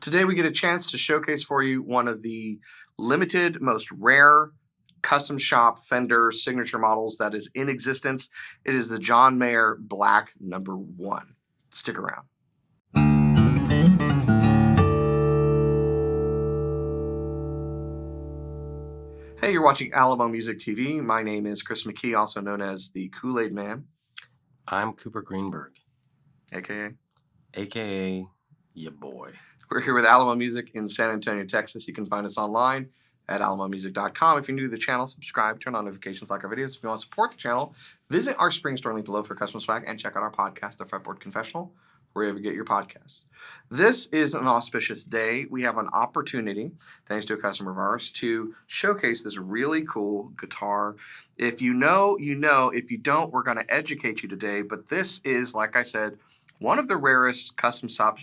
Today we get a chance to showcase for you one of the limited, most rare custom shop Fender signature models that is in existence. It is the John Mayer Black #1. Stick around. Hey, you're watching Alamo Music TV. My name is Chris McKee, also known as the Kool-Aid Man. I'm Cooper Greenberg, AKA ya boy. We're here with Alamo Music in San Antonio, Texas. You can find us online at alamomusic.com. If you're new to the channel, subscribe, turn on notifications, like our videos. If you want to support the channel, visit our spring store link below for custom swag and check out our podcast, the Fretboard Confessional, wherever you get your podcasts. This is an auspicious day. We have an opportunity, thanks to a customer of ours, to showcase this really cool guitar. If you know, you know. If you don't, we're going to educate you today. But this is, like I said, one of the rarest custom shop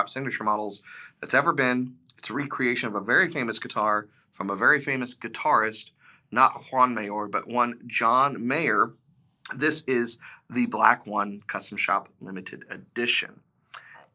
signature models that's ever been. It's a recreation of a very famous guitar from a very famous guitarist, not Juan Mayer, but one John Mayer. This is the Black One Custom Shop Limited Edition.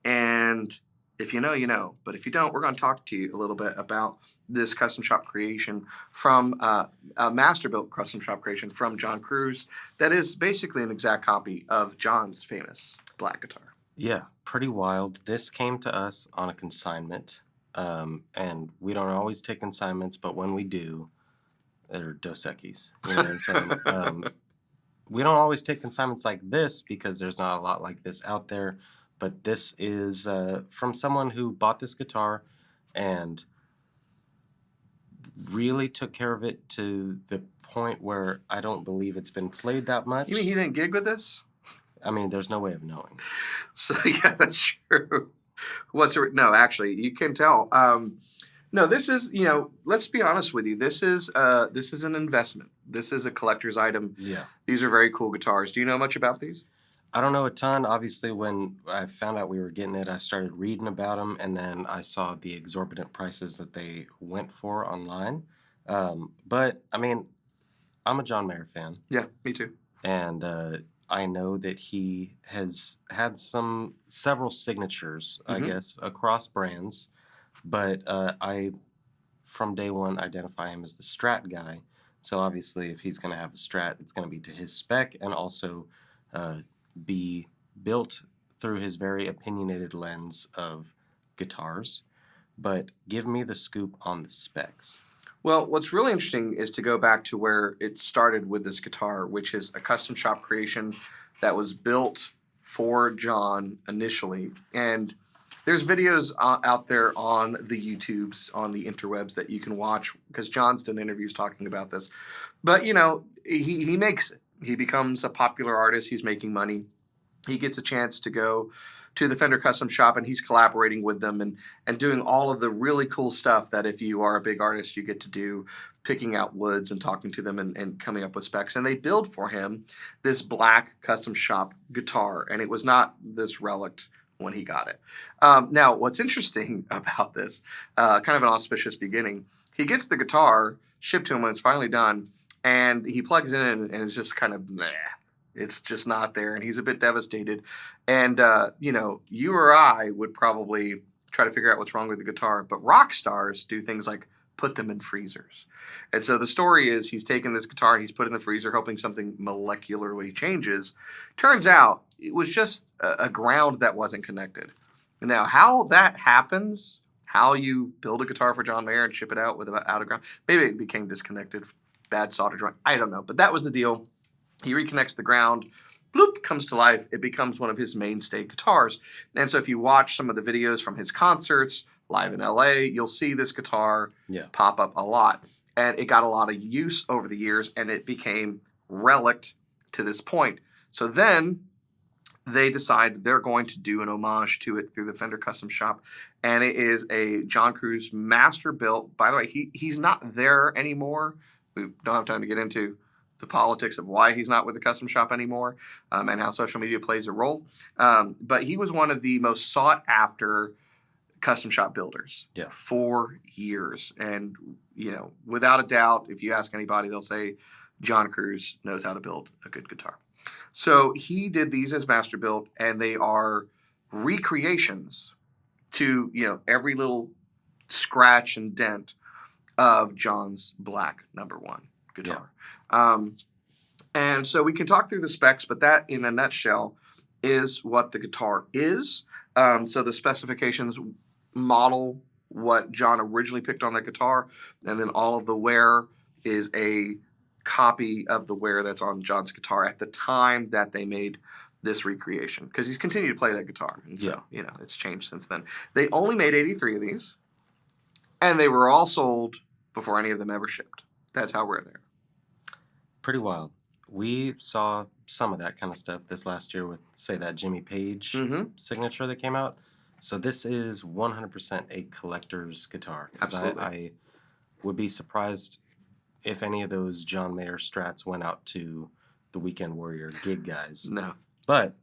And if you know, you know. But if you don't, we're going to talk to you a little bit about this custom shop creation from a Masterbuilt custom shop creation from John Cruz that is basically an exact copy of John's famous black guitar. Yeah, pretty wild. This came to us on a consignment, and we don't always take consignments, but when we do, they're Dos Equis. You know what I'm saying? We don't always take consignments like this because there's not a lot like this out there, but this is from someone who bought this guitar and really took care of it to the point where I don't believe it's been played that much. You mean he didn't gig with this? I mean, there's no way of knowing. So, yeah, that's true. No, actually, you can tell. No, this is, let's be honest with you. This is an investment. This is a collector's item. Yeah. These are very cool guitars. Do you know much about these? I don't know a ton. Obviously, when I found out we were getting it, I started reading about them, and then I saw the exorbitant prices that they went for online. But, I mean, I'm a John Mayer fan. Yeah, me too. And I know that he has had several signatures, I guess, across brands. But I, from day one, identify him as the strat guy. So obviously, if he's going to have a strat, it's going to be to his spec and also be built through his very opinionated lens of guitars. But give me the scoop on the specs. Well, what's really interesting is to go back to where it started with this guitar, which is a custom shop creation that was built for John initially. And there's videos out there on the YouTubes, on the interwebs that you can watch because John's done interviews talking about this. But, he makes it. He becomes a popular artist. He's making money. He gets a chance to go to the Fender Custom Shop, and he's collaborating with them and doing all of the really cool stuff that if you are a big artist, you get to do, picking out woods and talking to them and coming up with specs. And they build for him this black custom shop guitar, and it was not this relic when he got it. Now, what's interesting about this, kind of an auspicious beginning, he gets the guitar shipped to him when it's finally done, and he plugs it in, and it's just kind of meh. It's just not there, and he's a bit devastated. And, you or I would probably try to figure out what's wrong with the guitar, but rock stars do things like put them in freezers. And so the story is he's taken this guitar and he's put it in the freezer hoping something molecularly changes. Turns out it was just a ground that wasn't connected. Now, how that happens, how you build a guitar for John Mayer and ship it out without a ground, maybe it became disconnected, bad solder joint, I don't know. But that was the deal. He reconnects the ground, bloop, comes to life. It becomes one of his mainstay guitars. And so if you watch some of the videos from his concerts live in LA, you'll see this guitar pop up a lot. And it got a lot of use over the years, and it became relict to this point. So then they decide they're going to do an homage to it through the Fender Custom Shop. And it is a John Cruz Masterbuilt. By the way, he's not there anymore. We don't have time to get into the politics of why he's not with the custom shop anymore, and how social media plays a role. But he was one of the most sought after custom shop builders for years. And, without a doubt, if you ask anybody, they'll say John Cruz knows how to build a good guitar. So he did these as Masterbuilt, and they are recreations to, every little scratch and dent of John's black number 1 guitar. And so we can talk through the specs, but that in a nutshell is what the guitar is. So the specifications model what John originally picked on that guitar, and then all of the wear is a copy of the wear that's on John's guitar at the time that they made this recreation, because he's continued to play that guitar, and so it's changed since then. They only made 83 of these, and they were all sold before any of them ever shipped. That's how rare they are. Pretty wild. We saw some of that kind of stuff this last year with, say, that Jimmy Page signature that came out. So this is 100% a collector's guitar. Absolutely. I would be surprised if any of those John Mayer Strats went out to the Weekend Warrior gig guys. No. But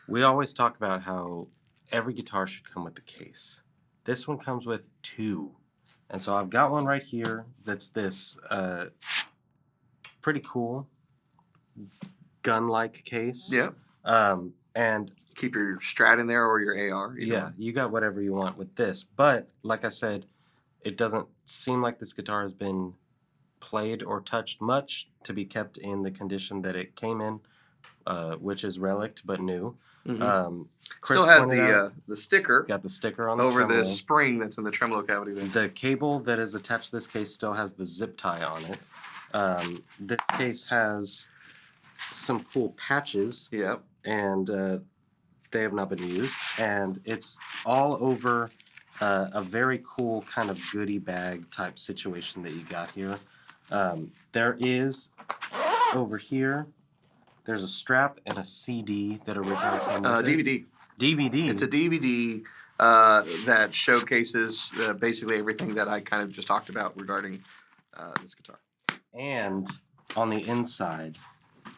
we always talk about how every guitar should come with a case. This one comes with 2. And so I've got one right here that's this pretty cool gun-like case. Yeah. And keep your Strat in there or your AR. You got whatever you want with this. But like I said, it doesn't seem like this guitar has been played or touched much to be kept in the condition that it came in, which is relict but new. Chris still has the sticker. Got the sticker on the over tremolo. the spring that's in the tremolo cavity there. The cable that is attached to this case still has the zip tie on it. This case has some cool patches. Yep. And they have not been used. And it's all over a very cool kind of goodie bag type situation that you got here. There is, over here, there's a strap and a CD that originally came with DVD. DVD. It's a DVD that showcases basically everything that I kind of just talked about regarding this guitar. And on the inside,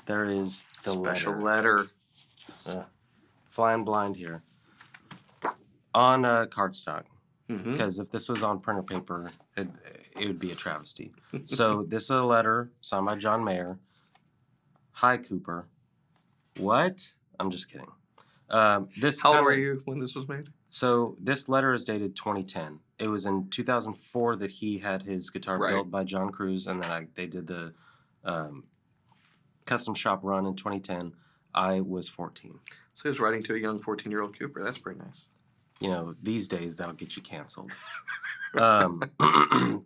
there is the special letter. Flying blind here. On cardstock. Because if this was on printer paper, it would be a travesty. So this is a letter signed by John Mayer. Hi, Cooper. What? I'm just kidding. How old were you when this was made? So this letter is dated 2010. It was in 2004 that he had his guitar built by John Cruz, and then they did the custom shop run in 2010. I was 14. So he was writing to a young 14-year-old Cooper. That's pretty nice. You know, these days that'll get you canceled.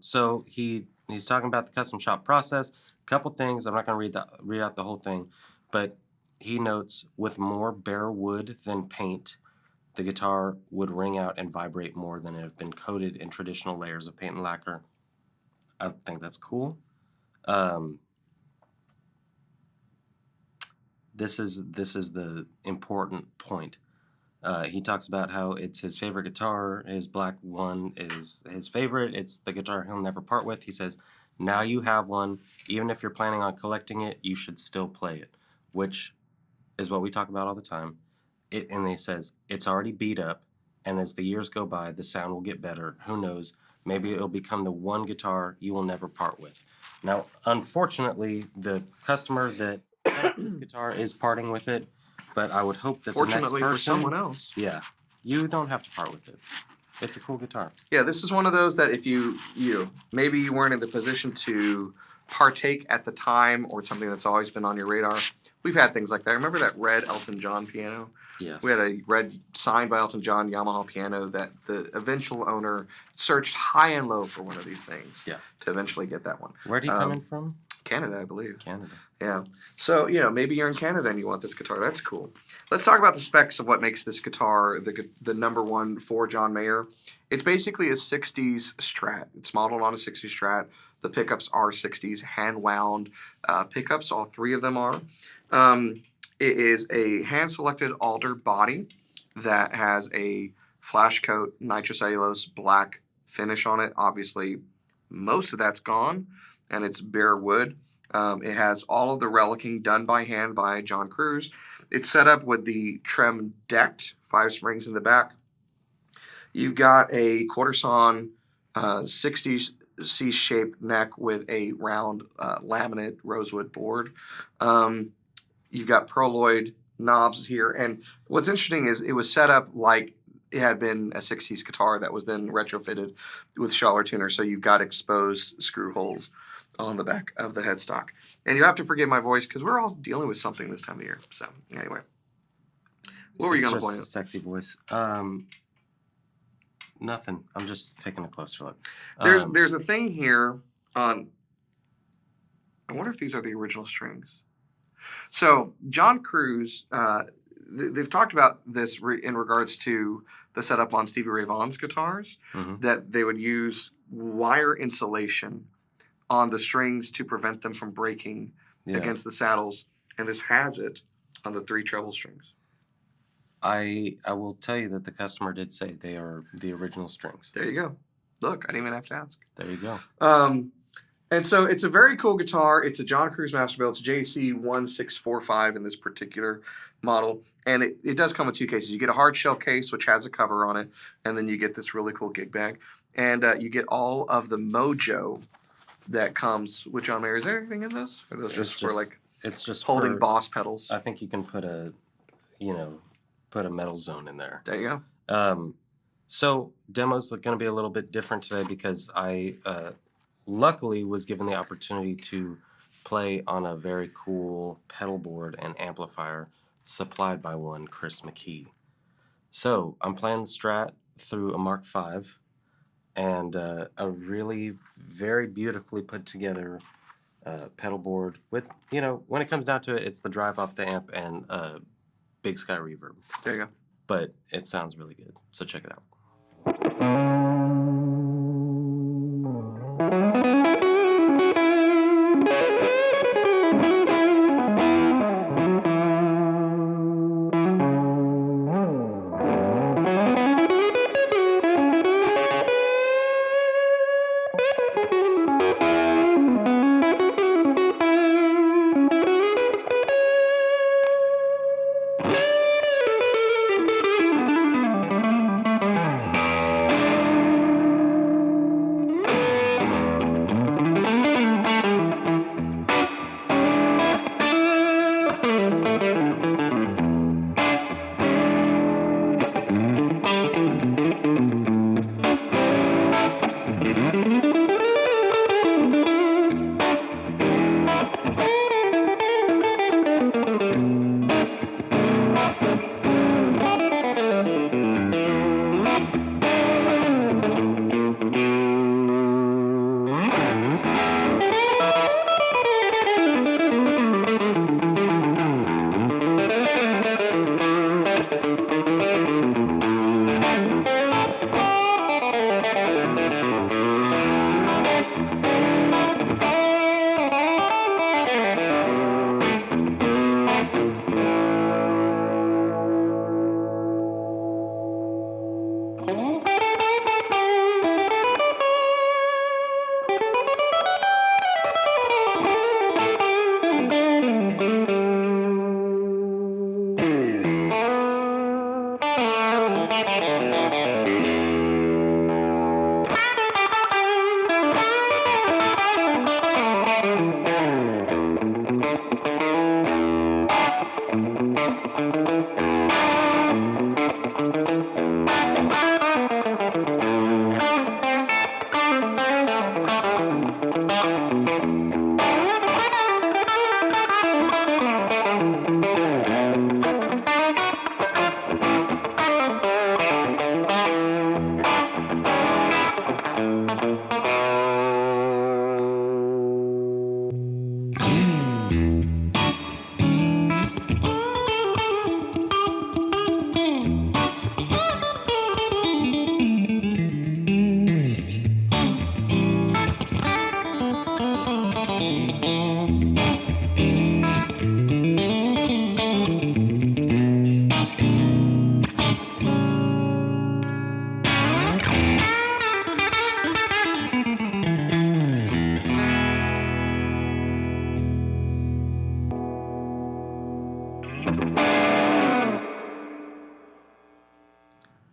So he's talking about the custom shop process. A couple things. I'm not going to read out the whole thing, but he notes with more bare wood than paint, the guitar would ring out and vibrate more than it have been coated in traditional layers of paint and lacquer. I think that's cool. This is the important point. He talks about how it's his favorite guitar. His black one is his favorite. It's the guitar he'll never part with. He says, now you have one. Even if you're planning on collecting it, you should still play it, which is what we talk about all the time. And he says, it's already beat up, and as the years go by, the sound will get better. Who knows? Maybe it'll become the one guitar you will never part with. Now, unfortunately, the customer that has this guitar is parting with it, but I would hope that the next person... Fortunately for someone else. Yeah. You don't have to part with it. It's a cool guitar. Yeah, this is one of those that if maybe you weren't in the position to partake at the time, or something that's always been on your radar. We've had things like that. Remember that red Elton John piano? Yes. We had a red signed by Elton John Yamaha piano that the eventual owner searched high and low for one of these things to eventually get that one. Where'd he come in from? Canada, I believe. Canada. Yeah. So, maybe you're in Canada and you want this guitar. That's cool. Let's talk about the specs of what makes this guitar the number one for John Mayer. It's basically a 60s Strat. It's modeled on a 60s Strat. The pickups are 60s hand-wound pickups. All three of them are. It is a hand-selected alder body that has a flash coat nitrocellulose black finish on it. Obviously, most of that's gone, and it's bare wood. It has all of the relicking done by hand by John Cruz. It's set up with the trem decked, 5 springs in the back. You've got a quarter-sawn 60s C-shaped neck with a round laminate rosewood board. You've got perloid knobs here. And what's interesting is it was set up like it had been a 60s guitar that was then retrofitted with Schaller tuner, so you've got exposed screw holes on the back of the headstock. And you have to forgive my voice because we're all dealing with something this time of year. So anyway, what were you going to point out? Sexy voice. Nothing. I'm just taking a closer look. There's a thing here on. I wonder if these are the original strings. So John Cruz, they've talked about this in regards to the setup on Stevie Ray Vaughan's guitars, that they would use wire insulation on the strings to prevent them from breaking against the saddles, and this has it on the 3 treble strings. I will tell you that the customer did say they are the original strings. There you go. Look, I didn't even have to ask. There you go. And so it's a very cool guitar. It's a John Cruz Masterbuilt. It's JC1645 in this particular model. And it does come with 2 cases. You get a hard shell case, which has a cover on it, and then you get this really cool gig bag. And you get all of the mojo that comes with John Mayer. Is there anything in this? Or is this just for like it's just holding Boss pedals? I think you can put a metal zone in there. There you go. So demo's going to be a little bit different today because I luckily was given the opportunity to play on a very cool pedal board and amplifier supplied by one Chris McKee. So I'm playing the Strat through a Mark V and a really very beautifully put together pedal board with, when it comes down to it, it's the drive off the amp and Big Sky reverb. There you go. But it sounds really good, so check it out.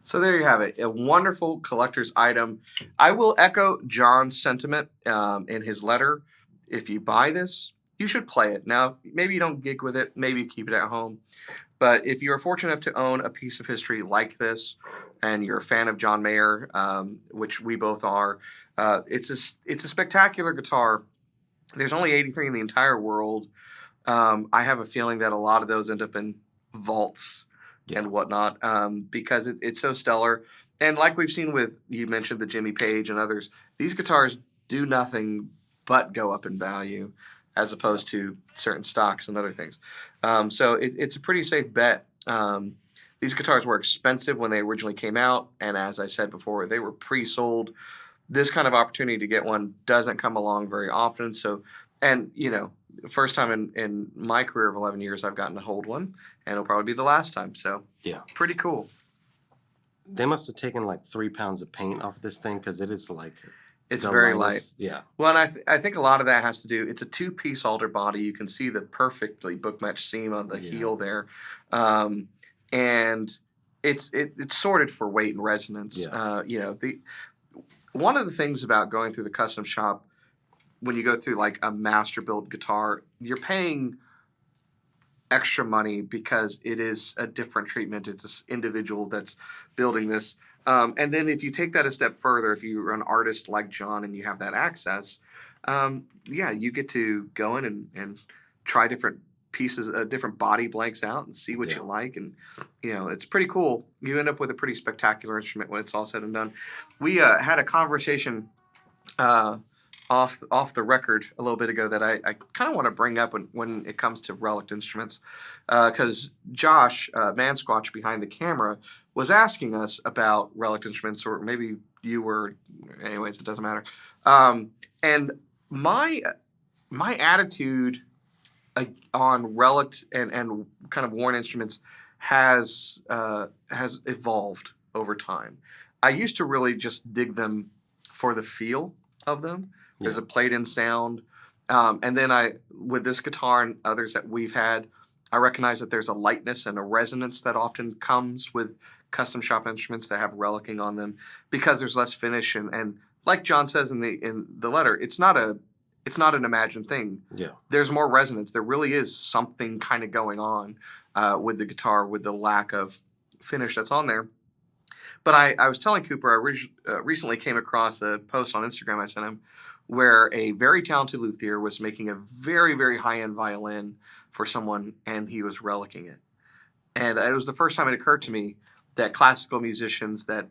So there you have it, a wonderful collector's item. I will echo John's sentiment in his letter. If you buy this, you should play it. Now, maybe you don't gig with it, maybe you keep it at home. But if you're fortunate enough to own a piece of history like this, and you're a fan of John Mayer, which we both are, it's a spectacular guitar. There's only 83 in the entire world. I have a feeling that a lot of those end up in vaults and whatnot, because it's so stellar. And like we've seen with, you mentioned the Jimmy Page and others, these guitars do nothing but go up in value as opposed to certain stocks and other things. So it's a pretty safe bet. These guitars were expensive when they originally came out, and as I said before, they were pre-sold. This kind of opportunity to get one doesn't come along very often. So, and first time in my career of 11 years I've gotten to hold one, and it'll probably be the last time. So yeah, pretty cool. They must have taken like 3 pounds of paint off this thing because it is like it's very light. Yeah. Well, and I think a lot of that has to do. It's a 2-piece alder body. You can see the perfectly book match seam on the heel there, and it's sorted for weight and resonance. Yeah. One of the things about going through the custom shop, when you go through like a Masterbuilt guitar, you're paying extra money because it is a different treatment. It's this individual that's building this. And then if you take that a step further, if you're an artist like John and you have that access, you get to go in and try different pieces, different body blanks out and see what you like. And, it's pretty cool. You end up with a pretty spectacular instrument when it's all said and done. We had a conversation off the record a little bit ago that I kind of want to bring up when it comes to relic instruments, because Josh Mansquatch behind the camera was asking us about relic instruments, or maybe you were. Anyways, it doesn't matter. And my attitude on relic and kind of worn instruments has evolved over time. I used to really just dig them for the feel of them. There's a played-in sound. And then with this guitar and others that we've had, I recognize that there's a lightness and a resonance that often comes with custom shop instruments that have relicing on them because there's less finish. And like John says in the letter, it's not an imagined thing. Yeah. There's more resonance. There really is something kind of going on with the guitar, with the lack of finish that's on there. But I was telling Cooper, I recently came across a post on Instagram I sent him where a very talented luthier was making a very, very high-end violin for someone, and he was relicing it. And it was the first time it occurred to me that classical musicians that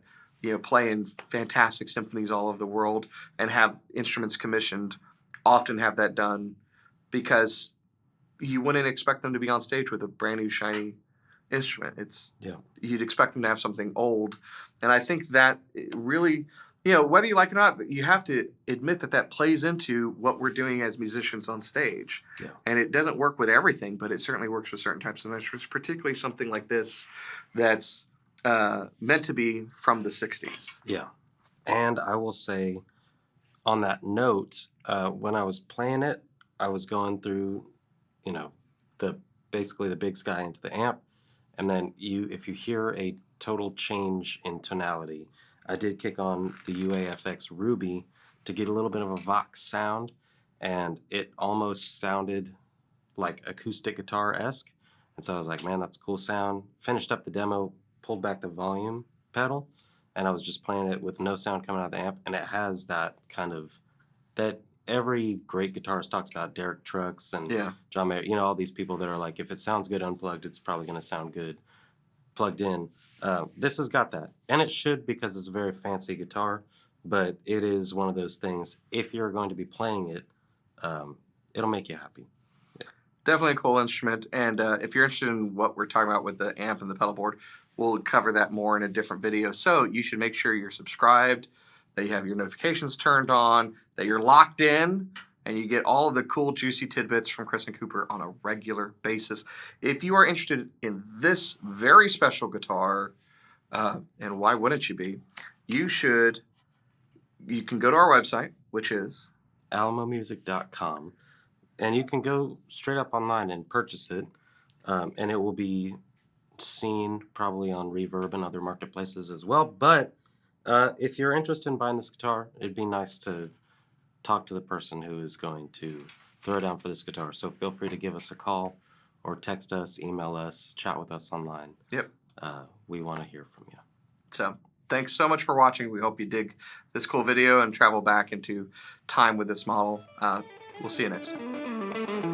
play in fantastic symphonies all over the world and have instruments commissioned often have that done because you wouldn't expect them to be on stage with a brand new shiny instrument. You'd expect them to have something old, and I think that really, whether you like it or not, you have to admit that plays into what we're doing as musicians on stage. Yeah. And it doesn't work with everything, but it certainly works with certain types of instruments, particularly something like this that's meant to be from the 60s. Yeah. And I will say, on that note, when I was playing it, I was going through, basically the big sky into the amp, and then if you hear a total change in tonality, I did kick on the UAFX Ruby to get a little bit of a Vox sound, and it almost sounded like acoustic guitar-esque. And so I was like, man, that's a cool sound. Finished up the demo, pulled back the volume pedal, and I was just playing it with no sound coming out of the amp, and it has that kind of, that every great guitarist talks about, Derek Trucks and John Mayer, all these people that are like, if it sounds good unplugged, it's probably going to sound good plugged in. This has got that, and it should because it's a very fancy guitar, but it is one of those things, if you're going to be playing it, it'll make you happy. Definitely a cool instrument, and if you're interested in what we're talking about with the amp and the pedal board, we'll cover that more in a different video. So you should make sure you're subscribed, that you have your notifications turned on, that you're locked in, and you get all of the cool, juicy tidbits from Chris and Cooper on a regular basis. If you are interested in this very special guitar, and why wouldn't you be, you can go to our website, which is alamomusic.com, and you can go straight up online and purchase it, and it will be seen probably on Reverb and other marketplaces as well. But if you're interested in buying this guitar, it'd be nice to talk to the person who is going to throw down for this guitar. So feel free to give us a call or text us, email us, chat with us online. Yep. We want to hear from you. So thanks so much for watching. We hope you dig this cool video and travel back into time with this model. We'll see you next time.